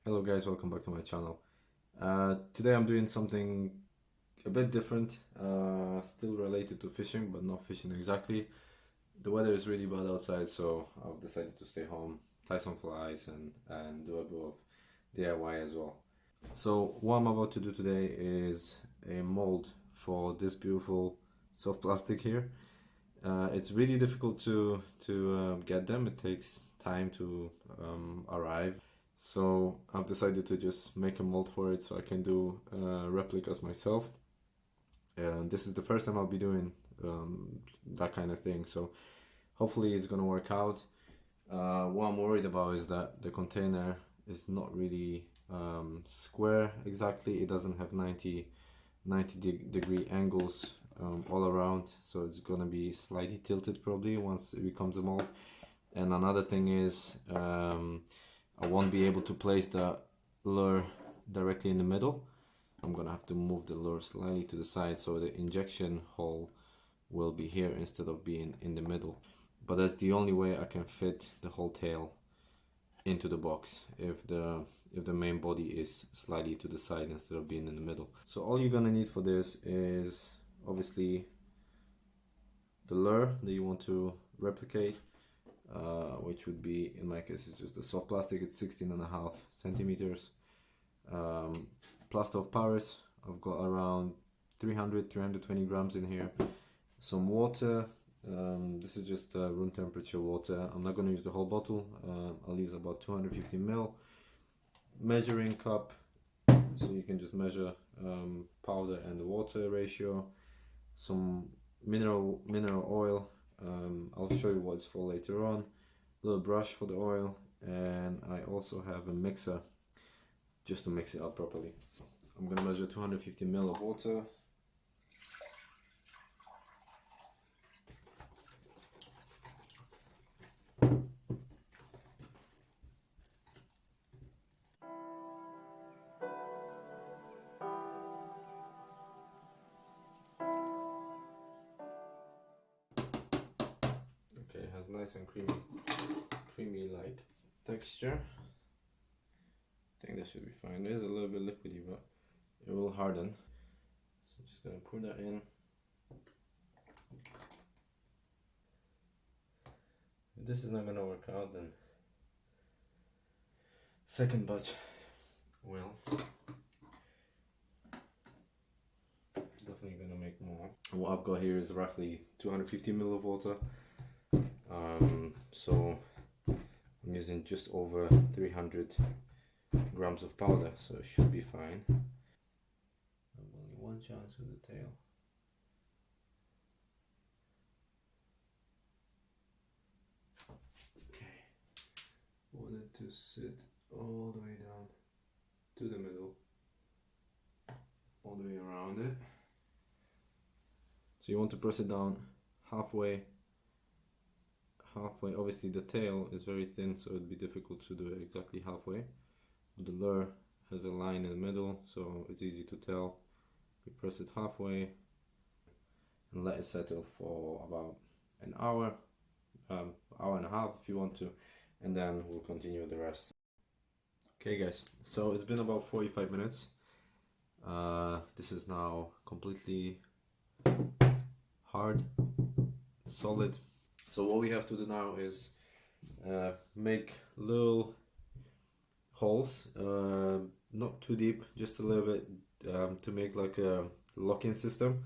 Hello guys, welcome back to my channel. Today I'm doing something a bit different, still related to fishing, but not fishing exactly. The weather is really bad outside, so I've decided to stay home, tie some flies and do a bit of DIY as well. So what I'm about to do today is a mold for this beautiful soft plastic here. It's really difficult to get them. It takes time to arrive. So I've decided to just make a mold for it so I can do replicas myself. And this is the first time I'll be doing that kind of thing. So hopefully it's gonna work out. What I'm worried about is that the container is not really square exactly. It doesn't have 90 degree angles all around, so it's gonna be slightly tilted probably once it becomes a mold. And another thing is I won't be able to place the lure directly in the middle. I'm gonna have to move the lure slightly to the side so the injection hole will be here instead of being in the middle. But that's the only way I can fit the whole tail into the box if the main body is slightly to the side instead of being in the middle. So all you're gonna need for this is obviously the lure that you want to replicate, which would be, in my case, it's just a soft plastic. It's 16.5 centimeters. Plaster of Paris, I've got around 320 grams in here. Some water. This is just room temperature water. I'm not going to use the whole bottle. I'll use about 250 ml. Measuring cup, so you can just measure powder and the water ratio. Some mineral oil. I'll show you what it's for later on. A little brush for the oil, and I also have a mixer just to mix it up properly. I'm gonna measure 250 ml of water. Okay, it has nice and creamy like texture. I think that should be fine. It is a little bit liquidy, but it will harden. So I'm just gonna pour that in. If this is not gonna work out, then second batch will. Definitely gonna make more. What I've got here is roughly 250 ml of water. So I'm using just over 300 grams of powder, so it should be fine. I've only one chance with the tail. Okay, want it to sit all the way down to the middle, all the way around it. So you want to press it down halfway. Obviously the tail is very thin, so it'd be difficult to do it exactly halfway. The lure has a line in the middle, so it's easy to tell. You press it halfway and let it settle for about an hour, hour and a half if you want to, and then we'll continue the rest. Okay guys, so it's been about 45 minutes. This is now completely hard, solid. So what we have to do now is make little holes, not too deep, just a little bit, to make like a lock-in system.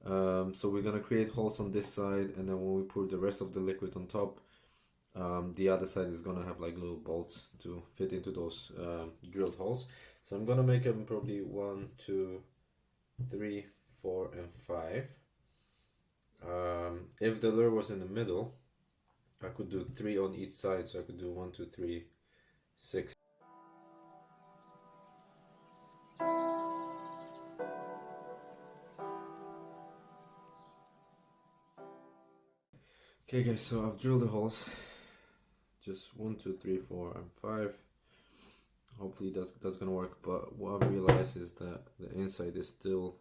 So we're gonna create holes on this side, and then when we pour the rest of the liquid on top, the other side is gonna have like little bolts to fit into those drilled holes. So I'm gonna make them probably 1, 2, 3, 4, and 5. If the lure was in the middle, I could do 3 on each side, so I could do 1, 2, 3, 6. Okay guys, so I've drilled the holes, just 1, 2, 3, 4, and 5. Hopefully that's gonna work, but what I've realized is that the inside is still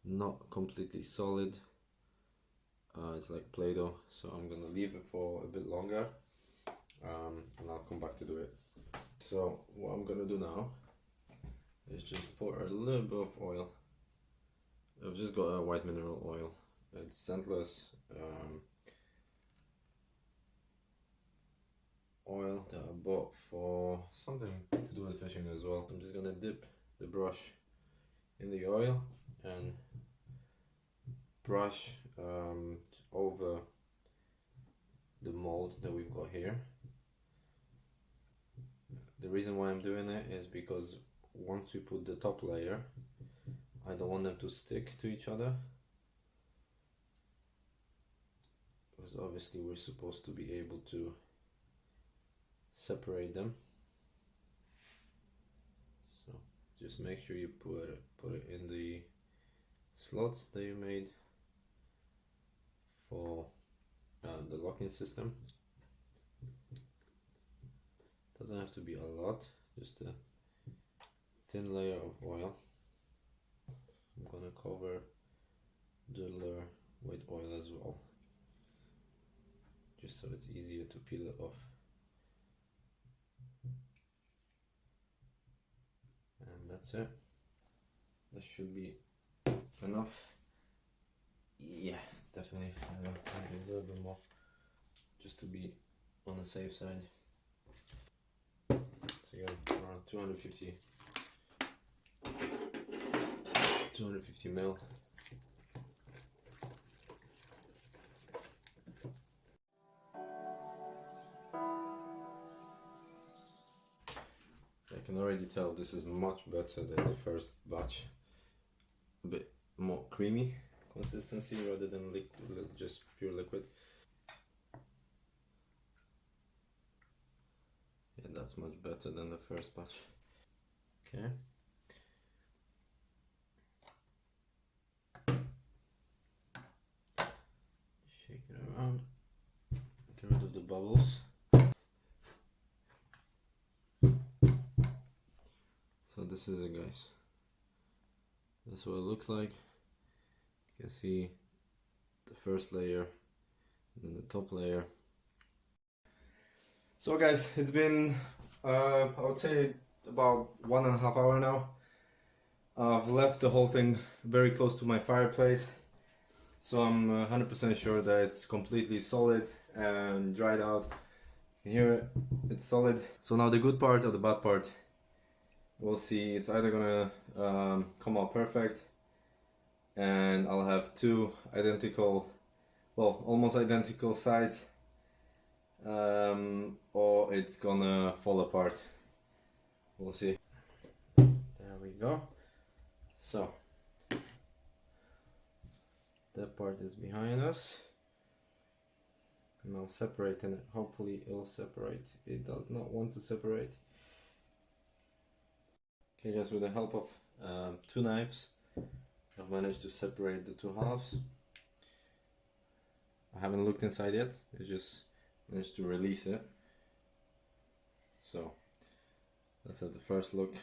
not completely solid. It's like Play-Doh, so I'm gonna leave it for a bit longer, and I'll come back to do it. So what I'm gonna do now is just pour a little bit of oil. I've just got a white mineral oil. It's scentless oil that I bought for something to do with fishing as well. I'm just gonna dip the brush in the oil and brush over the mold that we've got here. The reason why I'm doing it is because once we put the top layer, I don't want them to stick to each other, because obviously we're supposed to be able to separate them. So just make sure you put it in the slots that you made for the locking system. Doesn't have to be a lot, just a thin layer of oil. I'm gonna cover the lure with oil as well, just so it's easier to peel it off. And that's it. That should be enough. Yeah, definitely. Maybe a little bit more, just to be on the safe side. So you got around 250 mil. I can already tell this is much better than the first batch. A bit more creamy consistency rather than just pure liquid. Yeah, that's much better than the first batch. Okay. Shake it around. Get rid of the bubbles. So this is it, guys. That's what it looks like. You can see the first layer and then the top layer. So guys, it's been I would say about 1.5 hours now. I've left the whole thing very close to my fireplace, so I'm 100% sure that it's completely solid and dried out. You can hear it, it's solid. So now the good part or the bad part, we'll see. It's either gonna come out perfect and I'll have two identical, well, almost identical sides, or it's gonna fall apart. We'll see. There we go. So that part is behind us. Now separating it. Hopefully it'll separate. It does not want to separate. Okay, just with the help of 2 knives, I've managed to separate the 2 halves. I haven't looked inside yet. I just managed to release it. So let's have the first look.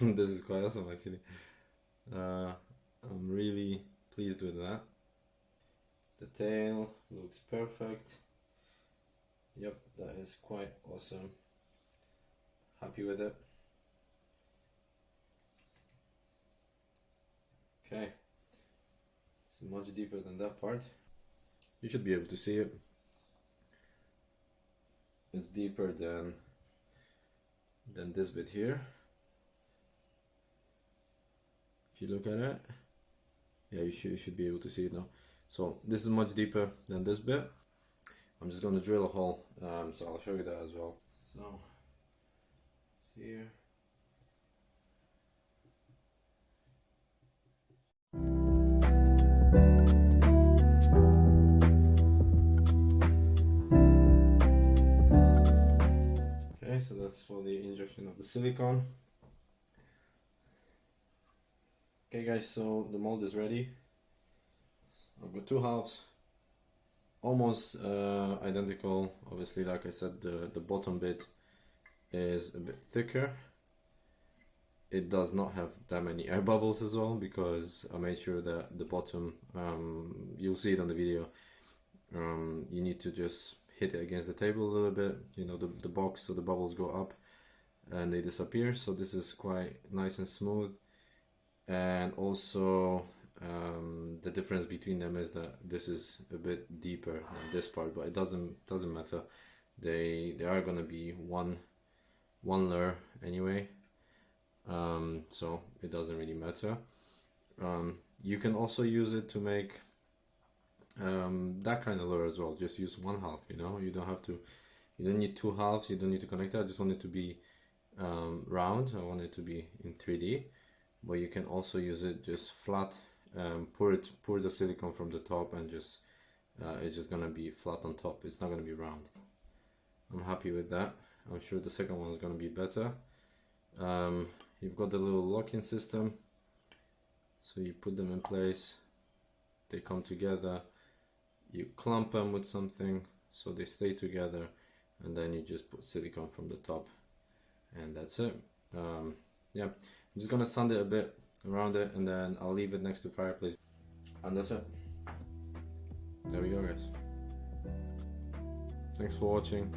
This is quite awesome, actually. I'm really pleased with that. The tail looks perfect. Yep, that is quite awesome. Happy with it. Okay, it's much deeper than that part. You should be able to see it. It's deeper than this bit here. If you look at it, yeah, you should be able to see it now. So this is much deeper than this bit. I'm just going to drill a hole, so I'll show you that as well. So it's here. Okay, so that's for the injection of the silicone. Okay guys, so the mold is ready. I've got 2 halves, almost identical. Obviously, like I said, the bottom bit is a bit thicker. It does not have that many air bubbles as well, because I made sure that the bottom, you'll see it on the video, You need to just hit it against the table a little bit, you know, the box, so the bubbles go up and they disappear. So this is quite nice and smooth. And also the difference between them is that this is a bit deeper on this part, but it doesn't matter. They are gonna be one lure anyway, so it doesn't really matter. You can also use it to make that kind of lure as well. Just use one half, you know, you don't need two halves, you don't need to connect that. I just want it to be round, I want it to be in 3D, but you can also use it just flat. Pour the silicone from the top and just it's just gonna be flat on top, it's not gonna be round. I'm happy with that. I'm sure the second one is gonna be better. You've got the little locking system, so you put them in place, they come together, you clamp them with something so they stay together, and then you just put silicone from the top, and that's it. Yeah, I'm just gonna sand it a bit around it, and then I'll leave it next to fireplace, and that's it. There we go, guys. Thanks for watching.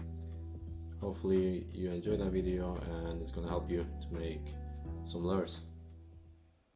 Hopefully you enjoyed that video and it's gonna help you to make some lures.